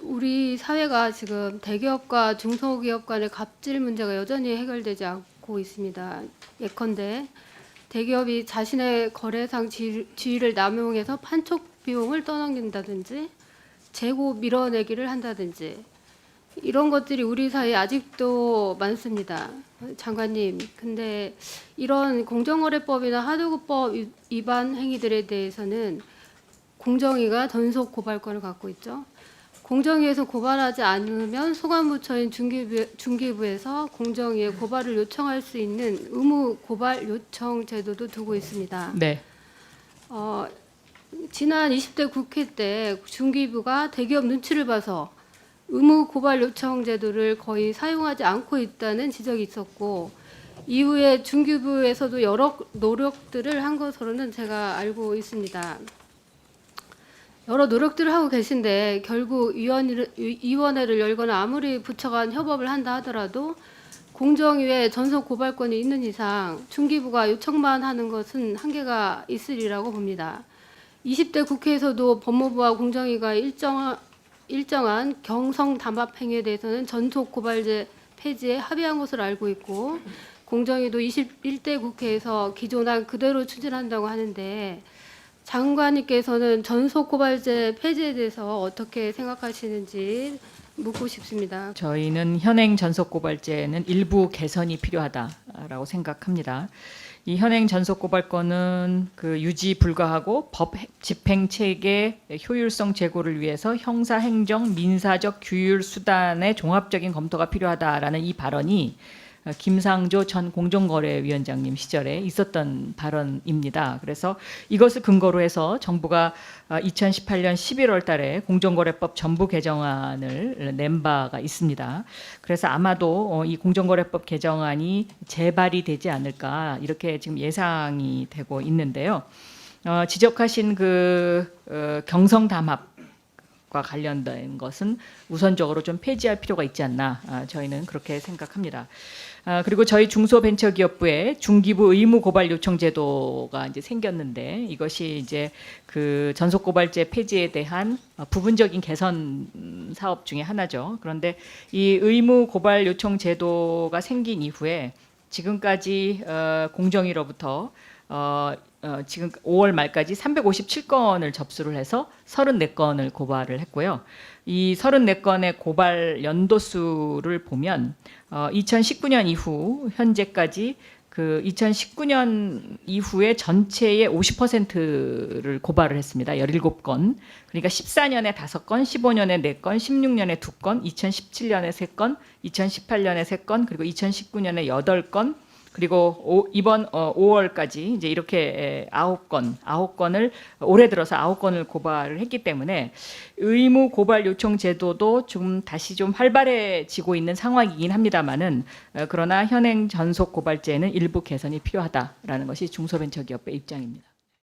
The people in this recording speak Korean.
우리 사회가 지금 대기업과 중소기업 간의 갑질 문제가 여전히 해결되지 않고 있습니다. 예컨대 대기업이 자신의 거래상 지위를 남용해서 판촉 비용을 떠넘긴다든지 재고 밀어내기를 한다든지 이런 것들이 우리 사회에 아직도 많습니다. 장관님, 근데 이런 공정거래법이나 하도급 위반 행위들에 대해서는 공정위가 전속 고발권을 갖고 있죠. 공정위에서 고발하지 않으면 소관부처인 중기부에서 공정위에 고발을 요청할 수 있는 의무 고발 요청 제도도 두고 있습니다. 네. 지난 20대 국회 때 중기부가 대기업 눈치를 봐서 의무 고발 요청 제도를 거의 사용하지 않고 있다는 지적이 있었고, 이후에 중기부에서도 여러 노력들을 한 것으로는 제가 알고 있습니다. 여러 노력들을 하고 계신데 결국 위원회를 열거나 아무리 부처 간 협업을 한다 하더라도 공정위에 전속 고발권이 있는 이상 중기부가 요청만 하는 것은 한계가 있으리라고 봅니다. 20대 국회에서도 법무부와 공정위가 일정한 경성 담합 행위에 대해서는 전속 고발제 폐지에 합의한 것으로 알고 있고, 공정위도 21대 국회에서 기존안 그대로 추진한다고 하는데, 장관님께서는 전속 고발제 폐지에 대해서 어떻게 생각하시는지 묻고 싶습니다. 저희는 현행 전속 고발제는 일부 개선이 필요하다라고 생각합니다. 이 현행 전속 고발권은 유지 불가하고 법 집행 체계 효율성 제고를 위해서 형사, 행정, 민사적 규율 수단의 종합적인 검토가 필요하다라는 이 발언이 김상조 전 공정거래위원장님 시절에 있었던 발언입니다. 그래서 이것을 근거로 해서 정부가 2018년 11월 달에 공정거래법 전부 개정안을 낸 바가 있습니다. 그래서 아마도 이 공정거래법 개정안이 재발이 되지 않을까 이렇게 지금 예상이 되고 있는데요. 지적하신 경성담합 과 관련된 것은 우선적으로 좀 폐지할 필요가 있지 않나, 저희는 그렇게 생각합니다. 그리고 저희 중소벤처기업부에 중기부 의무 고발 요청 제도가 이제 생겼는데, 이것이 이제 전속 고발제 폐지에 대한 부분적인 개선 사업 중에 하나죠. 그런데 이 의무 고발 요청 제도가 생긴 이후에 지금까지 공정위로부터 지금 5월 말까지 357건을 접수를 해서 34건을 고발을 했고요. 이 34건의 고발 연도수를 보면 2019년 이후 현재까지 2019년 이후에 전체의 50%를 고발을 했습니다. 17건. 그러니까 14년에 5건, 15년에 4건, 16년에 2건, 2017년에 3건, 2018년에 3건, 그리고 2019년에 8건, 그리고 이번 5월까지 이제 이렇게 9건을 올해 들어서 9건을 고발을 했기 때문에 의무 고발 요청 제도도 다시 좀 활발해지고 있는 상황이긴 합니다만은, 그러나 현행 전속 고발제는 일부 개선이 필요하다라는 것이 중소벤처기업의 입장입니다.